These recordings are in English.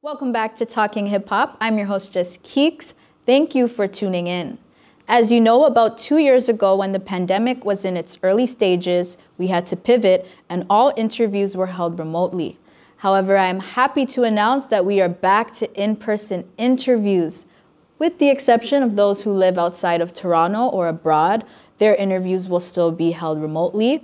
Welcome back to Talking Hip Hop. I'm your host, JustKeekz. Thank you for tuning in. As you know, about 2 years ago, when the pandemic was in its early stages, we had to pivot and all interviews were held remotely. However, I am happy to announce that we are back to in-person interviews. With the exception of those who live outside of Toronto or abroad, their interviews will still be held remotely.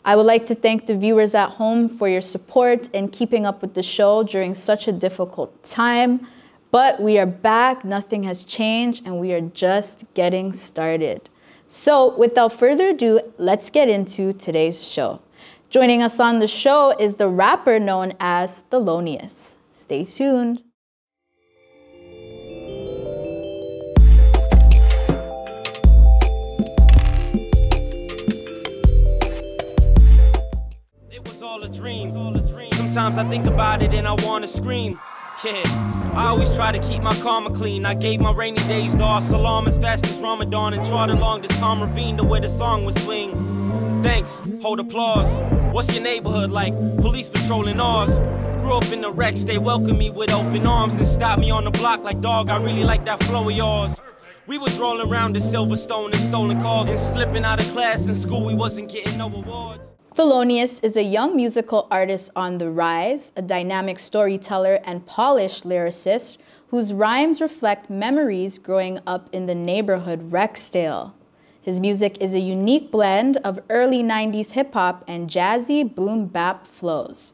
I would like to thank the viewers at home for your support and keeping up with the show during such a difficult time. But we are back, nothing has changed, and we are just getting started. So without further ado, let's get into today's show. Joining us on the show is the rapper known as Thelonious. Stay tuned. All a dream. Sometimes I think about it and I wanna scream. Yeah, I always try to keep my karma clean. I gave my rainy days Dar Salam as fast as Ramadan and trod along this calm ravine to where the song would swing. Thanks, hold applause. What's your neighborhood like? Police patrolling ours. Grew up in the Rexdale, they welcomed me with open arms and stopped me on the block like, dog, I really like that flow of yours. We was rolling around in Silverstone and stolen cars and slipping out of class in school, we wasn't getting no awards. Thelonious is a young musical artist on the rise, a dynamic storyteller and polished lyricist whose rhymes reflect memories growing up in the neighborhood Rexdale. His music is a unique blend of early 90s hip-hop and jazzy boom-bap flows.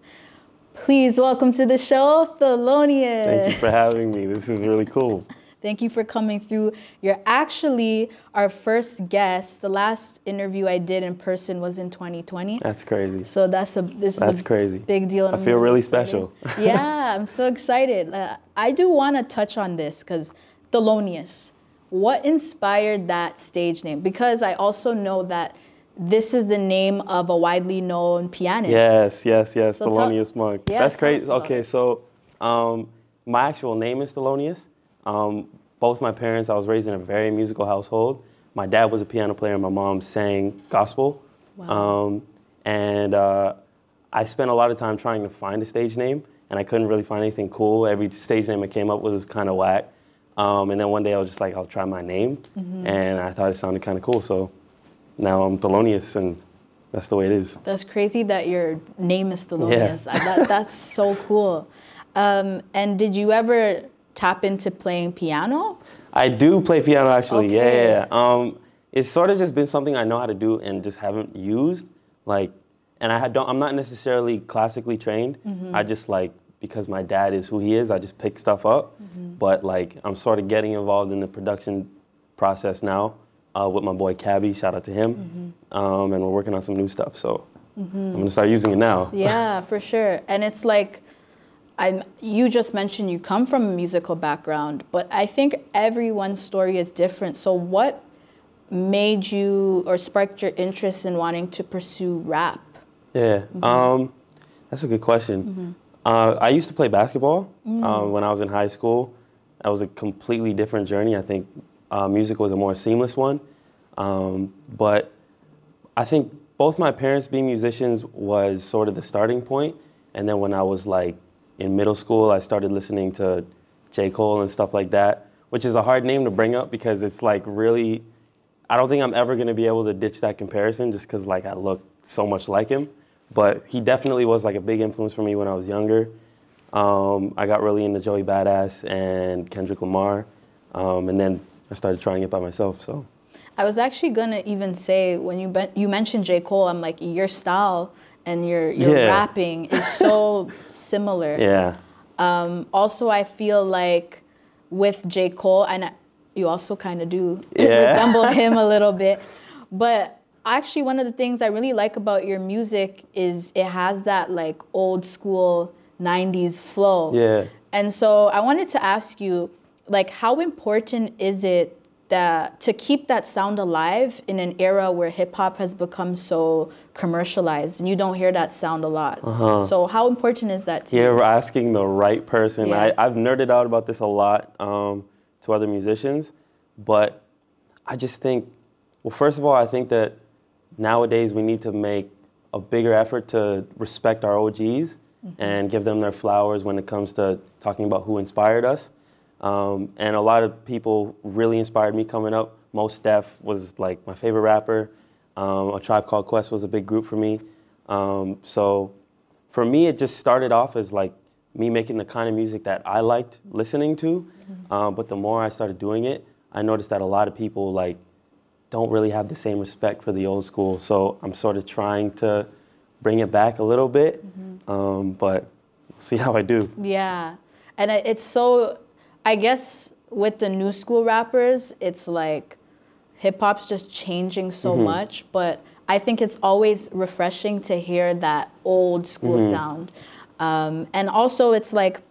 Please welcome to the show, Thelonious. Thank you for having me. This is really cool. Thank you for coming through. You're actually our first guest. The last interview I did in person was in 2020. That's crazy. So this is a crazy. Big deal. I feel really special. Yeah, I'm so excited. I do want to touch on this because Thelonious, what inspired that stage name? Because I also know that this is the name of a widely known pianist. Yes. So Thelonious Monk. Yeah, that's crazy. Okay, so my actual name is Thelonious. Both my parents, I was raised in a very musical household. My dad was a piano player and my mom sang gospel. Wow. I spent a lot of time trying to find a stage name and I couldn't really find anything cool. Every stage name I came up with was kind of whack. And then one day I was just like, I'll try my name. And I thought it sounded kind of cool. So now I'm Thelonious and that's the way it is. That's crazy that your name is Thelonious. Yeah. That's so cool. And did you ever tap into playing piano? I do play piano actually. Okay. Yeah. It's sort of just been something I know how to do and just haven't used. Like, and I'm not necessarily classically trained. I just because my dad is who he is, I just pick stuff up. But like, I'm sort of getting involved in the production process now with my boy Cabby. Shout out to him. And we're working on some new stuff. So I'm gonna start using it now. Yeah, for sure. And it's like, you just mentioned you come from a musical background, but I think everyone's story is different. So what made you or sparked your interest in wanting to pursue rap? Yeah, that's a good question. I used to play basketball when I was in high school. That was a completely different journey. I think music was a more seamless one. But I think both my parents being musicians was sort of the starting point. And then when I was like in middle school, I started listening to J. Cole and stuff like that, which is a hard name to bring up because it's like really, I don't think I'm ever gonna be able to ditch that comparison just because like I look so much like him. But he definitely was like a big influence for me when I was younger. I got really into Joey Badass and Kendrick Lamar, and then I started trying it by myself, so. I was actually gonna even say, when you mentioned J. Cole, I'm like, your style and your rapping is so similar. Yeah. Also, I feel like with J. Cole, and you also kind of do resemble him a little bit, but actually one of the things I really like about your music is it has that like old school 90s flow. Yeah. And so I wanted to ask you, like, how important is it to keep that sound alive in an era where hip hop has become so commercialized and you don't hear that sound a lot? So how important is that to you? You're asking the right person. Yeah. I've nerded out about this a lot to other musicians, but I just think, well, first of all, I think that nowadays we need to make a bigger effort to respect our OGs and give them their flowers when it comes to talking about who inspired us. And a lot of people really inspired me coming up. Mos Def was like my favorite rapper. A Tribe Called Quest was a big group for me. So for me, it just started off as like me making the kind of music that I liked listening to. But the more I started doing it, I noticed that a lot of people like don't really have the same respect for the old school. So I'm sort of trying to bring it back a little bit, but see how I do. Yeah, and it's so, I guess with the new school rappers, it's like hip hop's just changing so much, but I think it's always refreshing to hear that old school sound. And also it's like,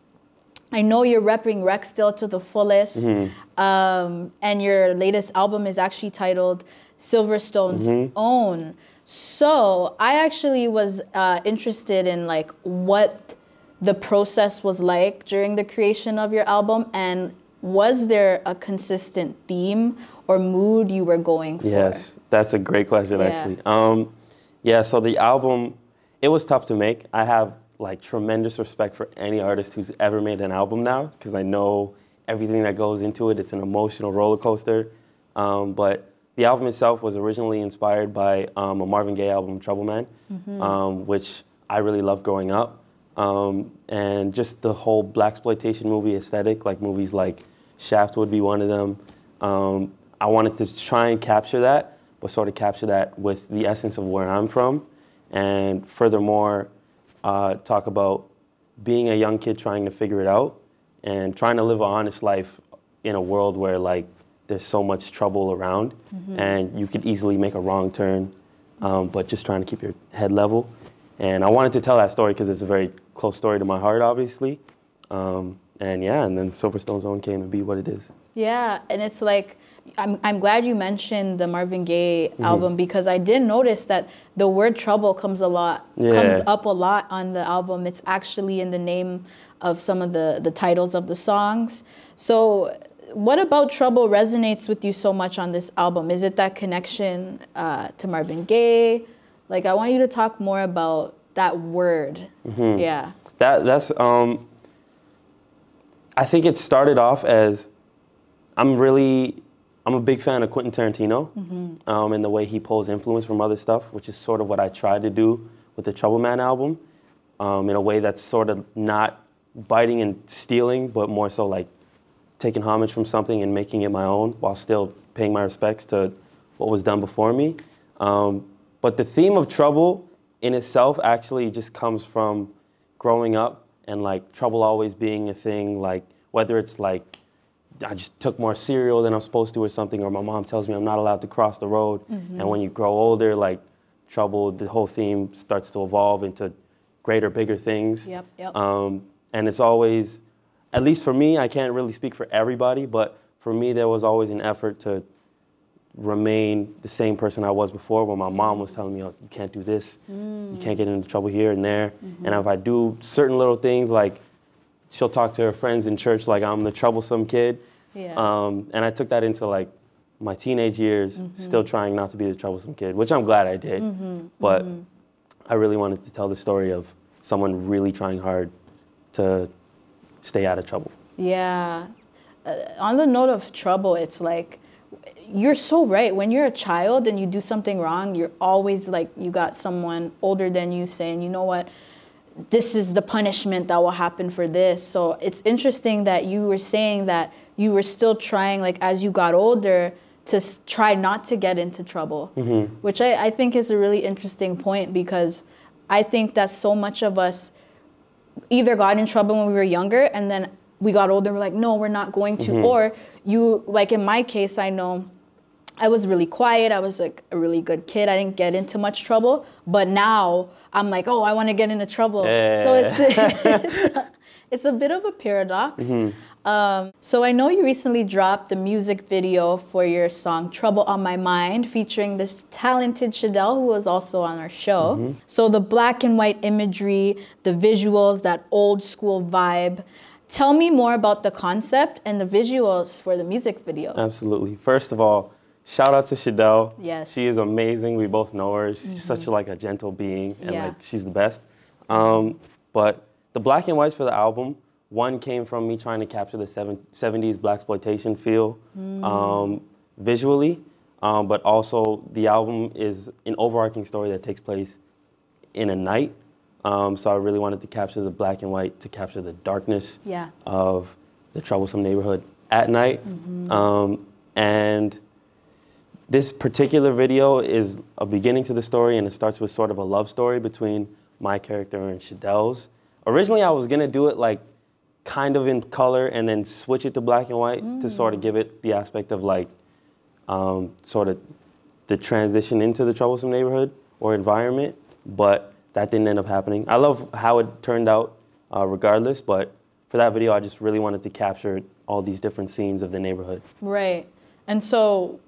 I know you're repping Rexdale to the fullest, and your latest album is actually titled Silverstone's Own. So I actually was interested in like what the process was like during the creation of your album, and was there a consistent theme or mood you were going for? Yes, that's a great question actually. Yeah, so the album, it was tough to make. I have like tremendous respect for any artist who's ever made an album now, because I know everything that goes into it. It's an emotional roller coaster. But the album itself was originally inspired by a Marvin Gaye album, Trouble Man, which I really loved growing up. And just the whole blaxploitation movie aesthetic, like movies like Shaft would be one of them. I wanted to try and capture that, but sort of capture that with the essence of where I'm from. And furthermore, talk about being a young kid trying to figure it out and trying to live an honest life in a world where like there's so much trouble around and you could easily make a wrong turn, but just trying to keep your head level. And I wanted to tell that story because it's a very close story to my heart, obviously. And yeah, and then Silverstone's Own came to be what it is. Yeah, and it's like, I'm glad you mentioned the Marvin Gaye album, because I did notice that the word trouble comes up a lot on the album. It's actually in the name of some of the titles of the songs. So what about trouble resonates with you so much on this album? Is it that connection to Marvin Gaye? Like, I want you to talk more about that word. Yeah. That's I think it started off as, I'm a big fan of Quentin Tarantino and the way he pulls influence from other stuff, which is sort of what I tried to do with the Trouble Man album, in a way that's sort of not biting and stealing, but more so like taking homage from something and making it my own while still paying my respects to what was done before me. But the theme of trouble in itself actually just comes from growing up and like trouble always being a thing, like whether it's like I just took more cereal than I'm supposed to or something, or my mom tells me I'm not allowed to cross the road. And when you grow older, like trouble, the whole theme starts to evolve into greater, bigger things. And it's always, at least for me, I can't really speak for everybody, but for me, there was always an effort to remain the same person I was before, when my mom was telling me, oh, you can't do this, you can't get into trouble here and there. And if I do certain little things, like she'll talk to her friends in church like I'm the troublesome kid. And I took that into like my teenage years, still trying not to be the troublesome kid, which I'm glad I did. But I really wanted to tell the story of someone really trying hard to stay out of trouble. Yeah. On the note of trouble, it's like, you're so right. When you're a child and you do something wrong, you're always like, you got someone older than you saying, you know what, this is the punishment that will happen for this. So it's interesting that you were saying that you were still trying, like as you got older, to try not to get into trouble, which I think is a really interesting point, because I think that so much of us either got in trouble when we were younger and then we got older, we're like, no, we're not going to. Or you, like in my case, I know I was really quiet. I was like a really good kid. I didn't get into much trouble. But now I'm like, oh, I want to get into trouble. So it's a bit of a paradox. So I know you recently dropped the music video for your song Trouble on My Mind, featuring this talented Shadell, who was also on our show. So the black and white imagery, the visuals, that old school vibe. Tell me more about the concept and the visuals for the music video. Absolutely. First of all, shout out to Shadell. Yes. She is amazing. We both know her. She's such like a gentle being, and like she's the best. But the black and whites for the album, one came from me trying to capture the 70s blaxploitation feel visually, but also the album is an overarching story that takes place in a night. So I really wanted to capture the black and white to capture the darkness of the troublesome neighborhood at night. And this particular video is a beginning to the story, and it starts with sort of a love story between my character and Shadel's. Originally, I was gonna do it like kind of in color and then switch it to black and white to sort of give it the aspect of like sort of the transition into the troublesome neighborhood or environment, but that didn't end up happening. I love how it turned out regardless, but for that video, I just really wanted to capture all these different scenes of the neighborhood. Right. And so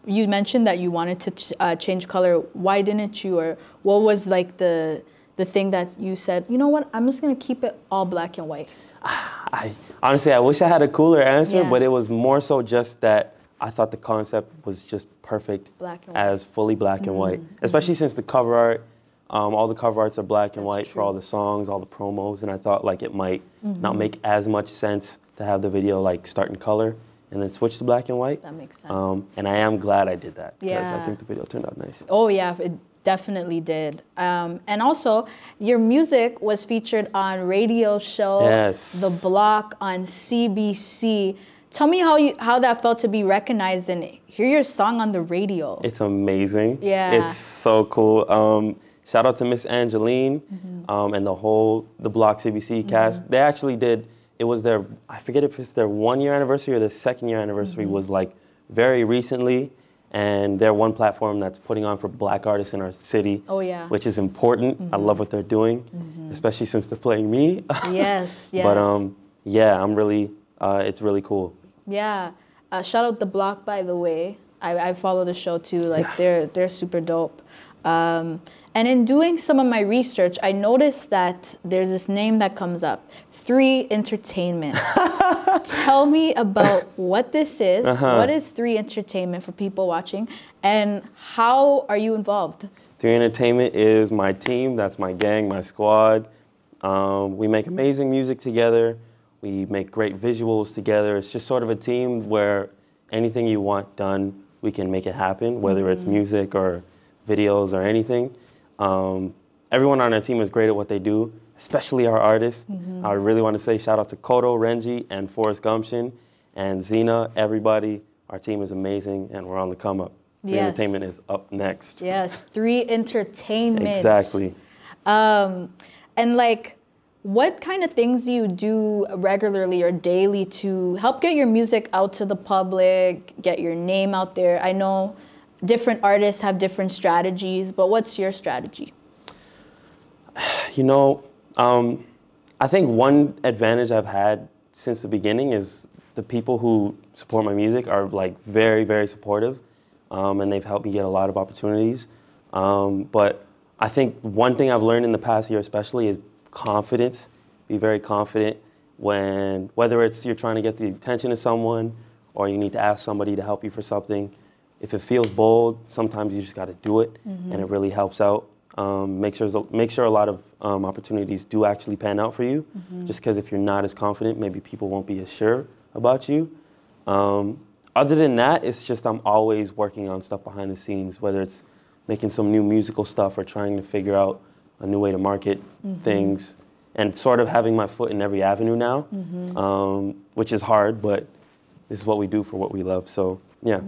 you mentioned that you wanted to change color. Why didn't you? Or what was like the thing that you said, you know what, I'm just going to keep it all black and white? Honestly, I wish I had a cooler answer, but it was more so just that I thought the concept was just perfect as fully black and white, especially since the cover art, all the cover arts are black and white for all the songs, all the promos, and I thought like it might not make as much sense to have the video like start in color and then switch to black and white. That makes sense. And I am glad I did that because I think the video turned out nice. Oh yeah, it definitely did. And also, your music was featured on radio show The Block on CBC. Tell me how that felt to be recognized and hear your song on the radio. It's amazing. Yeah. It's so cool. Shout out to Miss Angeline and the Block CBC cast. They actually did, it was their, I forget if it's their 1 year anniversary or their 2nd year anniversary was like very recently. And they're one platform that's putting on for black artists in our city, which is important. I love what they're doing, especially since they're playing me. Yes, yes. But yeah, I'm really, it's really cool. Yeah, shout out The Block, by the way. I follow the show too. Like they're super dope. And in doing some of my research, I noticed that there's this name that comes up, 3 Entertainment. Tell me about what this is. What is 3 Entertainment for people watching, and how are you involved? 3 Entertainment is my team. That's my gang, my squad. We make amazing music together. We make great visuals together. It's just sort of a team where anything you want done, we can make it happen, whether it's music or videos or anything. Everyone on our team is great at what they do, especially our artists. I really want to say shout out to Kodo, Renji, and Forrest Gumption, and Zena, everybody. Our team is amazing, and we're on the come up. 3 Entertainment is up next. Yes, 3 Entertainment. Exactly. And like, what kind of things do you do regularly or daily to help get your music out to the public, get your name out there? I know different artists have different strategies, but what's your strategy? You know, I think one advantage I've had since the beginning is the people who support my music are like very, very supportive, and they've helped me get a lot of opportunities. But I think one thing I've learned in the past year especially is confidence. Be very confident whether it's you're trying to get the attention of someone or you need to ask somebody to help you for something. If it feels bold, sometimes you just got to do it, and it really helps out. Make sure a lot of opportunities do actually pan out for you. Just because if you're not as confident, maybe people won't be as sure about you. Other than that, it's just I'm always working on stuff behind the scenes, whether it's making some new musical stuff or trying to figure out a new way to market things, and sort of having my foot in every avenue now, which is hard, but this is what we do for what we love. So yeah.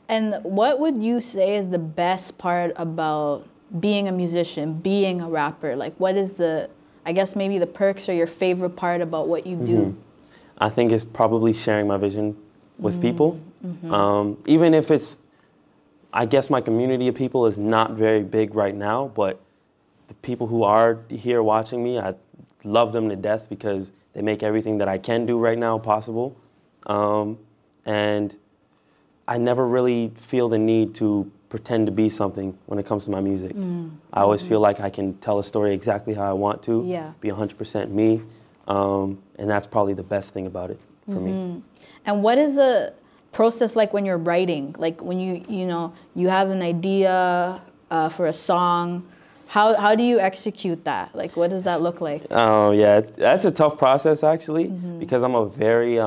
And what would you say is the best part about being a musician, being a rapper? Like, what is I guess maybe the perks or your favorite part about what you do? I think it's probably sharing my vision with people. Even if it's, I guess my community of people is not very big right now, but the people who are here watching me, I love them to death because they make everything that I can do right now possible. And I never really feel the need to pretend to be something when it comes to my music. I always feel like I can tell a story exactly how I want to, be 100% me, and that's probably the best thing about it for me. And what is the process like when you're writing? Like when you have an idea for a song, How do you execute that? Like, what does that look like? Oh, yeah, that's a tough process, actually, because I'm a very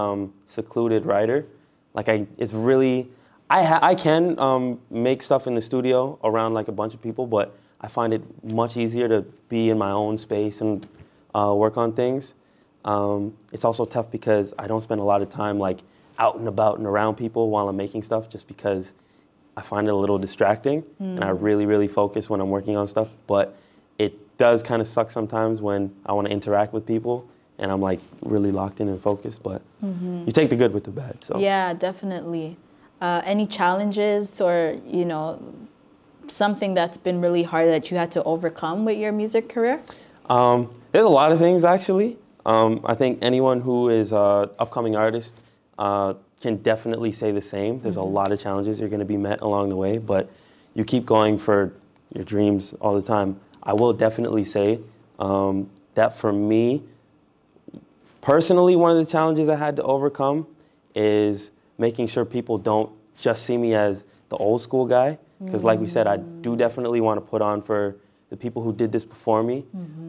secluded writer. Like, it's really, I can make stuff in the studio around, like, a bunch of people, but I find it much easier to be in my own space and work on things. It's also tough because I don't spend a lot of time, like, out and about and around people while I'm making stuff, just because I find it a little distracting, and I really, really focus when I'm working on stuff. But it does kind of suck sometimes when I want to interact with people, and I'm like really locked in and focused. But you take the good with the bad. So yeah, definitely. Any challenges or something that's been really hard that you had to overcome with your music career? There's a lot of things, actually. I think anyone who is an upcoming artist can definitely say the same. There's a lot of challenges you're going to be met along the way, but you keep going for your dreams all the time. I will definitely say that for me, personally, one of the challenges I had to overcome is making sure people don't just see me as the old school guy. Because like we said, I do definitely want to put on for the people who did this before me,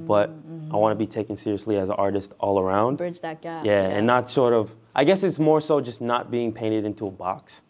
but I want to be taken seriously as an artist all around. Bridge that gap. Yeah, and not sort of, I guess it's more so just not being painted into a box.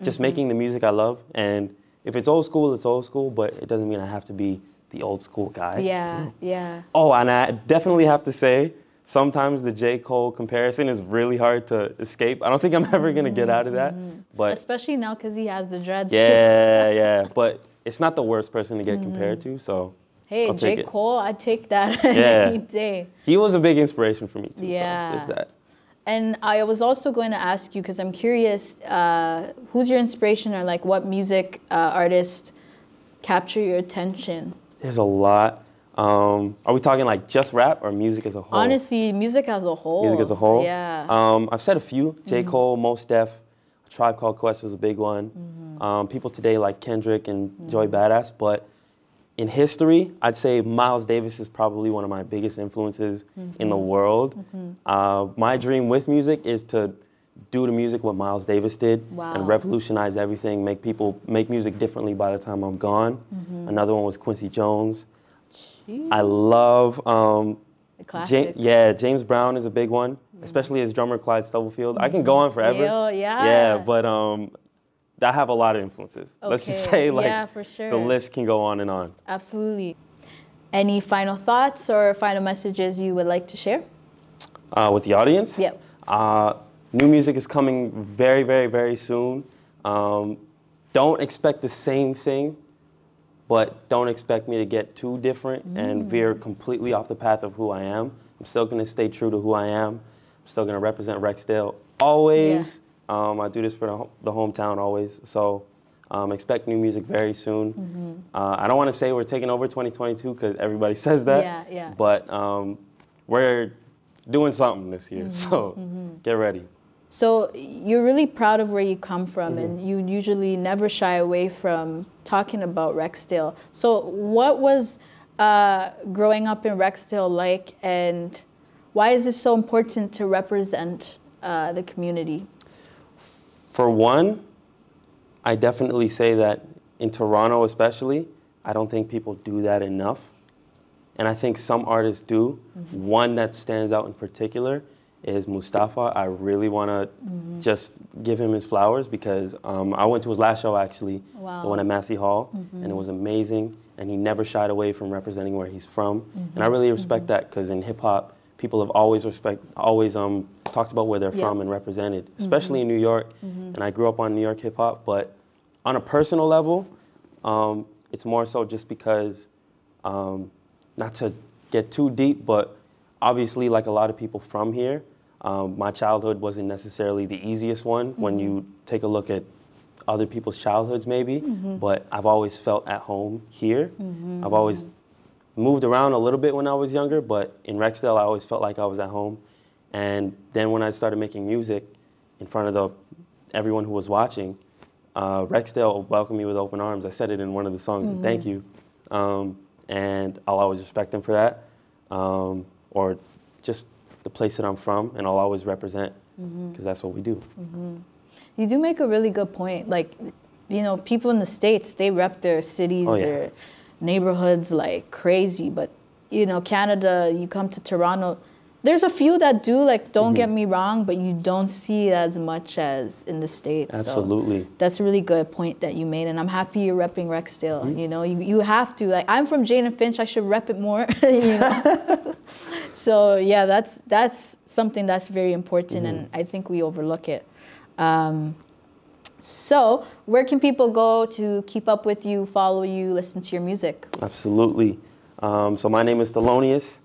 Just making the music I love, and if it's old school, it's old school, but it doesn't mean I have to be the old school guy. Yeah, yeah. Oh, and I definitely have to say, sometimes the J. Cole comparison is really hard to escape. I don't think I'm ever going to get out of that. But especially now because he has the dreads yeah, too. Yeah, but it's not the worst person to get compared to, so hey, J. Cole, I'd take that any day. He was a big inspiration for me too, yeah. so there's that. And I was also going to ask you, because I'm curious, who's your inspiration, or like what music artist capture your attention? There's a lot. Are we talking like just rap or music as a whole? Honestly, music as a whole. Music as a whole? Yeah. I've said a few. J. Cole, Mos Def, Tribe Called Quest was a big one. People today like Kendrick and Joey Badass, but in history, I'd say Miles Davis is probably one of my biggest influences in the world. My dream with music is to do the music what Miles Davis did and revolutionize everything, make music differently by the time I'm gone. Another one was Quincy Jones. Jeez. I love classic. James Brown is a big one, especially his drummer Clyde Stubblefield. I can go on forever. Yeah, but I have a lot of influences. Okay. Let's just say for sure. The list can go on and on. Absolutely. Any final thoughts or final messages you would like to share? With the audience? Yep. New music is coming very, very, very soon. Don't expect the same thing, but don't expect me to get too different and veer completely off the path of who I am. I'm still going to stay true to who I am. I'm still going to represent Rexdale always. I do this for the hometown always. So expect new music very soon. I don't want to say we're taking over 2022 because everybody says that. But we're doing something this year. So get ready. So you're really proud of where you come from, and you usually never shy away from talking about Rexdale. So what was growing up in Rexdale like, and why is it so important to represent the community? For one, I definitely say that in Toronto especially, I don't think people do that enough. And I think some artists do. One that stands out in particular is Mustafa. I really want to just give him his flowers because I went to his last show actually, the one at Massey Hall, and it was amazing. And he never shied away from representing where he's from. And I really respect that because in hip hop, people have always talked about where they're from and represented, especially in New York. And I grew up on New York hip hop, but on a personal level, it's more so just because, not to get too deep, but obviously like a lot of people from here, my childhood wasn't necessarily the easiest one when you take a look at other people's childhoods maybe, but I've always felt at home here. I've always moved around a little bit when I was younger, but in Rexdale, I always felt like I was at home. And then when I started making music in front of everyone who was watching, Rexdale welcomed me with open arms. I said it in one of the songs, and thank you. And I'll always respect them for that, or just the place that I'm from, and I'll always represent, because that's what we do. You do make a really good point. Like, you know, people in the States, they rep their cities, neighborhoods like crazy. But, you know, Canada, you come to Toronto, there's a few that do, like, don't get me wrong, but you don't see it as much as in the States. Absolutely. So that's a really good point that you made, and I'm happy you're repping Rexdale. You know, you have to. Like, I'm from Jane and Finch, I should rep it more, you know? So, yeah, that's something that's very important, and I think we overlook it. So, where can people go to keep up with you, follow you, listen to your music? Absolutely. So my name is Thelonious.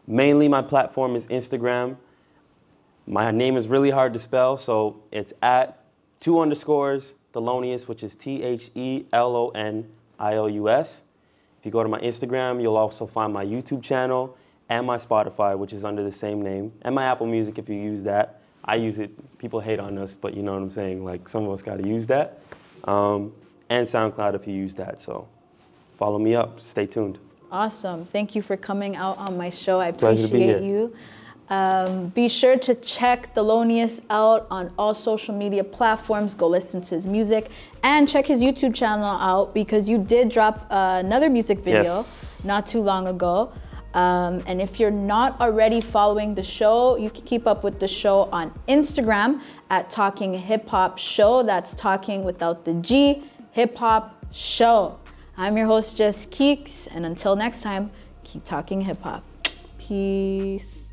Mainly my platform is Instagram. My name is really hard to spell, so it's at 2_ Thelonious, which is THELONIOUS. If you go to my Instagram, you'll also find my YouTube channel and my Spotify, which is under the same name, and my Apple Music if you use that. I use it. People hate on us, but you know what I'm saying? Like, some of us got to use that. And SoundCloud if you use that. So follow me up. Stay tuned. Awesome. Thank you for coming out on my show. I Pleasure to be appreciate here. you. Be sure to check Thelonious out on all social media platforms. Go listen to his music and check his YouTube channel out, because you did drop another music video not too long ago. And if you're not already following the show, you can keep up with the show on Instagram at Talking Hip Hop Show. That's talking without the G, Hip Hop Show. I'm your host, JustKeekz, and until next time, keep talking hip hop. Peace.